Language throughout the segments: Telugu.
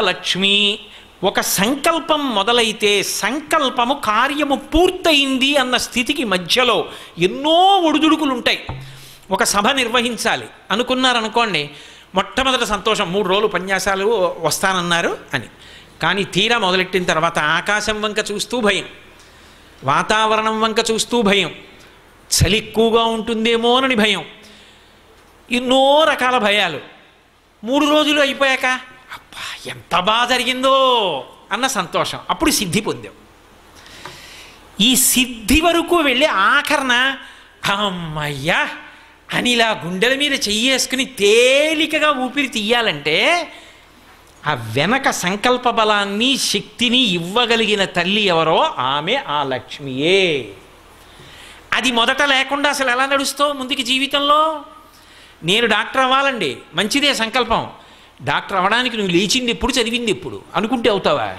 సిద్ధలక్ష్మి. ఒక సంకల్పం మొదలైతే సంకల్పము కార్యము పూర్తయింది అన్న స్థితికి మధ్యలో ఎన్నో ఒడిదుడుకులు ఉంటాయి. ఒక సభ నిర్వహించాలి అనుకున్నారనుకోండి, మొట్టమొదటి సంతోషం 3 రోజులు ఉపన్యాసాలు వస్తానన్నారు అని. కానీ తీరా మొదలెట్టిన తర్వాత ఆకాశం వంక చూస్తూ భయం, వాతావరణం వంక చూస్తూ భయం, చలి ఎక్కువగా ఉంటుందేమోనని భయం, ఎన్నో రకాల భయాలు. 3 రోజులు అయిపోయాక అబ్బా ఎంత బాగా జరిగిందో అన్న సంతోషం, అప్పుడు సిద్ధి పొందాం. ఈ సిద్ధి వరకు వెళ్ళి ఆఖరణ అమ్మయ్యా అని ఇలా గుండెల మీద చెయ్యేసుకుని తేలికగా ఊపిరి తీయాలంటే ఆ వెనక సంకల్ప బలాన్ని శక్తిని ఇవ్వగలిగిన తల్లి ఎవరో ఆమె ఆ లక్ష్మియే. అది మొదట లేకుండా అసలు ఎలా నడుస్తావు ముందుకి జీవితంలో? నేను డాక్టర్ అవ్వాలండి, మంచిదే సంకల్పం. డాక్టర్ అవ్వడానికి నువ్వు లేచింది ఎప్పుడు, చదివింది ఎప్పుడు అనుకుంటే అవుతావా?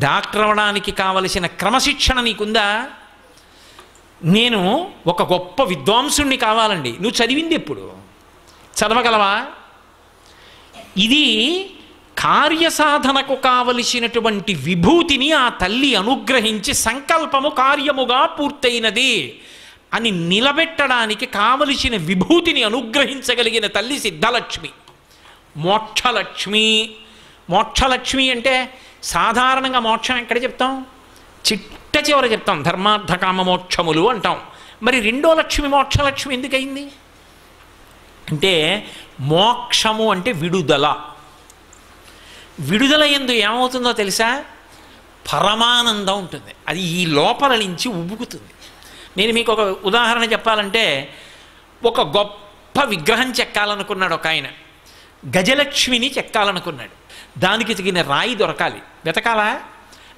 డాక్టర్ అవ్వడానికి కావలసిన క్రమశిక్షణ నీకుందా? నేను ఒక గొప్ప విద్వాంసుణ్ణి కావాలండి, నువ్వు చదివింది ఎప్పుడు, చదవగలవా? ఇది కార్యసాధనకు కావలసినటువంటి విభూతిని ఆ తల్లి అనుగ్రహించి సంకల్పము కార్యముగా పూర్తయినది అని నిలబెట్టడానికి కావలసిన విభూతిని అనుగ్రహించగలిగిన తల్లి సిద్ధలక్ష్మి. మోక్షలక్ష్మి. మోక్షలక్ష్మి అంటే సాధారణంగా మోక్షం ఎక్కడ చెప్తాం? చిట్ట చివర చెప్తాం, ధర్మార్థ కామ మోక్షములు అంటాం. మరి రెండో లక్ష్మి మోక్షలక్ష్మి ఎందుకయింది అంటే, మోక్షము అంటే విడుదల. విడుదల యందు ఏమవుతుందో తెలుసా? పరమానందం ఉంటుంది, అది ఈ లోపల నుంచి ఉబుకుతుంది. నేను మీకు ఒక ఉదాహరణ చెప్పాలంటే, ఒక గొప్ప విగ్రహం చెక్కాలనుకున్నాడు ఒక ఆయన, గజలక్ష్మిని చెక్కాలనుకున్నాడు. దానికి తగిన రాయి దొరకాలి, వెతకాలా?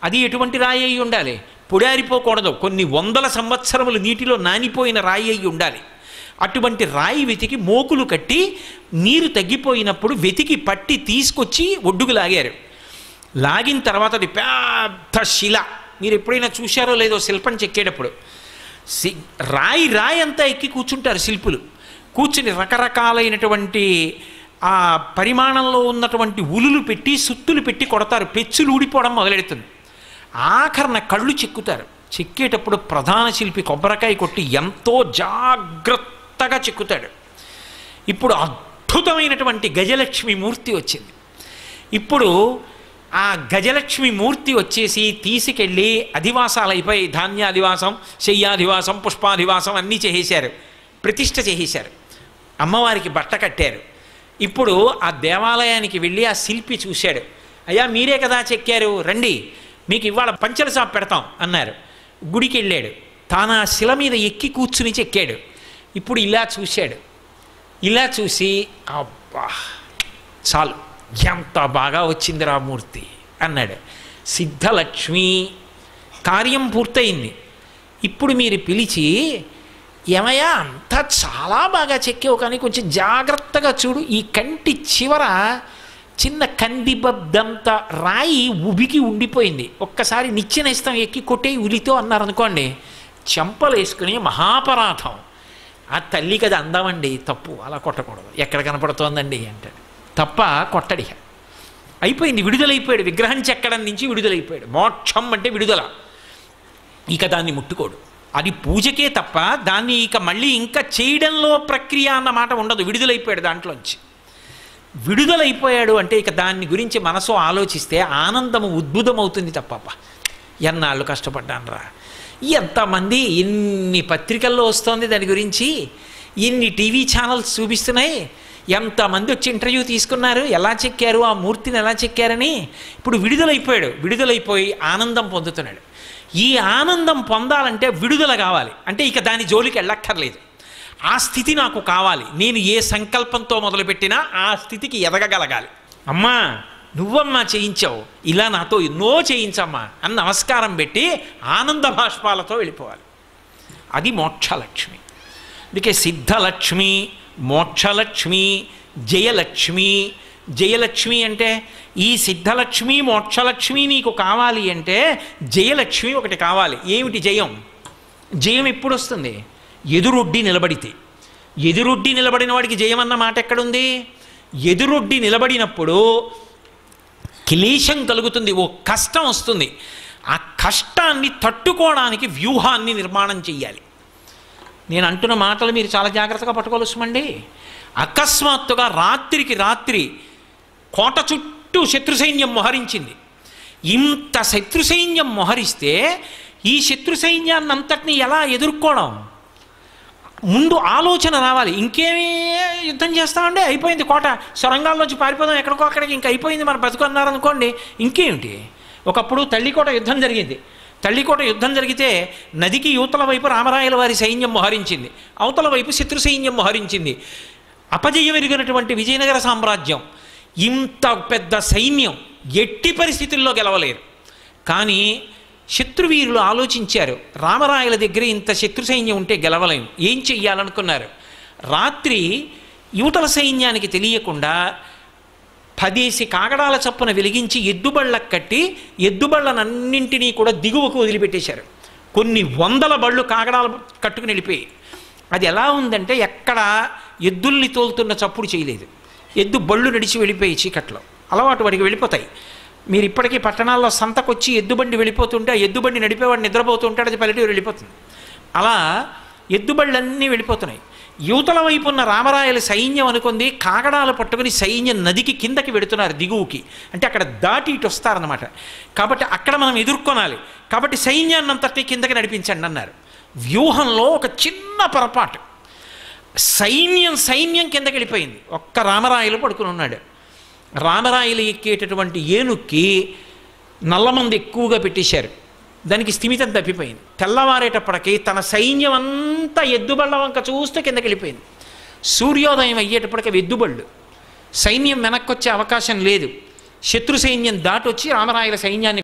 అది ఎటువంటి రాయి అయి ఉండాలి? పొడారిపోకూడదు, కొన్ని వందల సంవత్సరములు నీటిలో నానిపోయిన రాయి అయి ఉండాలి. అటువంటి రాయి వెతికి మోకులు కట్టి నీరు తగ్గిపోయినప్పుడు వెతికి పట్టి తీసుకొచ్చి ఒడ్డుకు లాగారు. లాగిన తర్వాత అది పెద్ద శిల. మీరు ఎప్పుడైనా చూశారో లేదో శిల్పం చెక్కేటప్పుడు రాయి రాయి అంతా ఎక్కి కూర్చుంటారు శిల్పులు. కూర్చుని రకరకాలైనటువంటి ఆ పరిమాణంలో ఉన్నటువంటి ఉలులు పెట్టి సుత్తులు పెట్టి కొడతారు, పెచ్చులు ఊడిపోవడం మొదలెడుతుంది. ఆఖరణ కళ్ళు చెక్కుతారు. చెక్కేటప్పుడు ప్రధాన శిల్పి కొబ్బరికాయ కొట్టి ఎంతో జాగ్రత్తగా చెక్కుతాడు. ఇప్పుడు అద్భుతమైనటువంటి గజలక్ష్మి మూర్తి వచ్చింది. ఇప్పుడు ఆ గజలక్ష్మి మూర్తి వచ్చేసి తీసుకెళ్ళి అధివాసాలు అయిపోయి, ధాన్యాధివాసం, శయ్యాధివాసం, పుష్పాధివాసం అన్నీ చేసేశారు, ప్రతిష్ఠ చేసేశారు, అమ్మవారికి బట్ట కట్టారు. ఇప్పుడు ఆ దేవాలయానికి వెళ్ళి ఆ శిల్పి చూశాడు. అయ్యా మీరే కదా చెక్కారు, రండి మీకు ఇవాళ పంచల షాప్ పెడతాం అన్నారు. గుడికి వెళ్ళాడు, తాను ఆ శిల మీద ఎక్కి కూర్చుని చెక్కాడు. ఇప్పుడు ఇలా చూశాడు, ఇలా చూసి అబ్బా చాలు ఎంత బాగా వచ్చింది రామూర్తి అన్నాడు. సిద్ధలక్ష్మి కార్యం పూర్తయింది. ఇప్పుడు మీరు పిలిచి, ఏమయ్యా అంతా చాలా బాగా చెక్కావు కానీ కొంచెం జాగ్రత్తగా చూడు, ఈ కంటి చివర చిన్న కందిబద్దంత రాయి ఉబికి ఉండిపోయింది, ఒక్కసారి నిచ్చెనేస్తాం ఎక్కి కొట్టే ఉలితో అన్నారనుకోండి, చెంపలు వేసుకుని మహాపరాధం. ఆ తల్లికి అది అందామండి, తప్పు, అలా కొట్టకూడదు, ఎక్కడ కనపడుతోందండి అంటాడు. తప్ప కొట్టడి. అయిపోయింది, విడుదలైపోయాడు, విగ్రహం చెక్కడం నుంచి విడుదలైపోయాడు. మోక్షం అంటే విడుదల. ఇక దాన్ని ముట్టుకోడు, అది పూజకే తప్ప దాన్ని ఇక మళ్ళీ ఇంకా చేయడంలో ప్రక్రియ అన్న మాట ఉండదు. విడుదలైపోయాడు దాంట్లోంచి. విడుదలైపోయాడు అంటే ఇక దాన్ని గురించి మనసు ఆలోచిస్తే ఆనందము ఉద్భుతమవుతుంది తప్ప, ఎన్నాళ్ళు కష్టపడ్డాను రా, ఎంతమంది ఎన్ని పత్రికల్లో వస్తోంది దాని గురించి, ఎన్ని టీవీ ఛానల్స్ చూపిస్తున్నాయి, ఎంతమంది వచ్చి ఇంటర్వ్యూ తీసుకున్నారు, ఎలా చెక్కారు ఆ మూర్తిని ఎలా చెక్కారని. ఇప్పుడు విడుదలైపోయాడు, విడుదలైపోయి ఆనందం పొందుతున్నాడు. ఈ ఆనందం పొందాలంటే విడుదల కావాలి, అంటే ఇక దాని జోలికి వెళ్ళక్కర్లేదు. ఆ స్థితి నాకు కావాలి, నేను ఏ సంకల్పంతో మొదలుపెట్టినా ఆ స్థితికి ఎదగగలగాలి. అమ్మా నువ్వమ్మా చేయించావు, ఇలా నాతో ఎన్నో చేయించమ్మా అని నమస్కారం పెట్టి ఆనంద భాష్పాలతో వెళ్ళిపోవాలి. అది మోక్షలక్ష్మి. అందుకే సిద్ధలక్ష్మి, మోక్షలక్ష్మి, జయలక్ష్మి. జయలక్ష్మి అంటే ఈ సిద్ధలక్ష్మి మోక్షలక్ష్మి నీకు కావాలి అంటే జయలక్ష్మి ఒకటి కావాలి. ఏమిటి జయం? జయం ఎప్పుడు వస్తుంది? ఎదురొడ్డి నిలబడితే. ఎదురొడ్డి నిలబడిన వాడికి జయం అన్న మాట ఎక్కడుంది? ఎదురొడ్డి నిలబడినప్పుడు క్లేశం కలుగుతుంది, ఓ కష్టం వస్తుంది. ఆ కష్టాన్ని తట్టుకోవడానికి వ్యూహాన్ని నిర్మాణం చెయ్యాలి. నేను అంటున్న మాటలు మీరు చాలా జాగ్రత్తగా పట్టుకోవలసిమండి. అకస్మాత్తుగా రాత్రికి రాత్రి కోట చుట్టూ శత్రు సైన్యం మోహరించింది. ఇంత శత్రు సైన్యం మోహరిస్తే ఈ శత్రు సైన్యాన్ని అంతటిని ఎలా ఎదుర్కోవడం? ముందు ఆలోచన రావాలి. ఇంకేమీ యుద్ధం చేస్తామండి, అయిపోయింది కోట, సొరంగాల్లోంచి పారిపోదాం ఎక్కడికో అక్కడికి, ఇంకా అయిపోయింది మన బతుకు అన్నారనుకోండి, ఇంకేమిటి? ఒకప్పుడు తల్లికోట యుద్ధం జరిగింది. తల్లికోట యుద్ధం జరిగితే నదికి యువతల వైపు రామరాయల వారి సైన్యం మోహరించింది, అవతల వైపు శత్రు సైన్యం మోహరించింది. అపజయం ఎరిగినటువంటి విజయనగర సామ్రాజ్యం ఇంత పెద్ద సైన్యం ఎట్టి పరిస్థితుల్లో గెలవలేరు. కానీ శత్రువీరులు ఆలోచించారు, రామరాయల దగ్గర ఇంత శత్రు సైన్యం ఉంటే గెలవలేము, ఏం చెయ్యాలనుకున్నారు. రాత్రి యువతల సైన్యానికి తెలియకుండా 10 కాగడాల చప్పున వెలిగించి ఎద్దుబళ్ళకు కట్టి ఎద్దుబళ్ళనన్నింటినీ కూడా దిగువకు వదిలిపెట్టేశారు. కొన్ని వందల బళ్ళు కాగడాలు కట్టుకుని వెళ్ళిపోయి. అది ఎలా ఉందంటే ఎక్కడ ఎద్దుల్ని తోలుతున్న చప్పుడు చేయలేదు. ఎద్దు బళ్ళు నడిచి వెళ్ళిపోయి చీకట్లో అలవాటు వాడికి వెళ్ళిపోతాయి. మీరు ఇప్పటికీ పట్టణాల్లో సంతకొచ్చి ఎద్దుబండి వెళ్ళిపోతుంటే ఆ ఎద్దుబండి నడిపేవాడు నిద్రపోతుంటాడు, అది పల్లెటూరు వెళ్ళిపోతుంది. అలా ఎద్దుబళ్ళన్నీ వెళ్ళిపోతున్నాయి. యువతల వైపు ఉన్న రామరాయల సైన్యం అనుకుంది కాగడాలు పట్టుకుని సైన్యం నదికి కిందకి వెడుతున్నారు, దిగువకి, అంటే అక్కడ దాటి ఇటు వస్తారన్నమాట. కాబట్టి అక్కడ మనం ఎదుర్కొనాలి, కాబట్టి సైన్యాన్ని అంతటి కిందకి నడిపించండి అన్నారు. వ్యూహంలో ఒక చిన్న పొరపాటు, సైన్యం కిందకి వెళ్ళిపోయింది. ఒక్క రామరాయలు పడుకుని ఉన్నాడు. రామరాయలు ఎక్కేటటువంటి ఏనుక్కి నల్లమంది ఎక్కువగా పెట్టేశారు, దానికి స్థిమితం తప్పిపోయింది. తెల్లవారేటప్పటికి తన సైన్యం అంతా ఎద్దుబళ్ళ వంక చూస్తే కిందకి వెళ్ళిపోయింది. సూర్యోదయం అయ్యేటప్పటికి ఎద్దుబళ్ళు, సైన్యం వెనక్కి వచ్చే అవకాశం లేదు. శత్రు సైన్యం దాటొచ్చి రామరాయల సైన్యాన్ని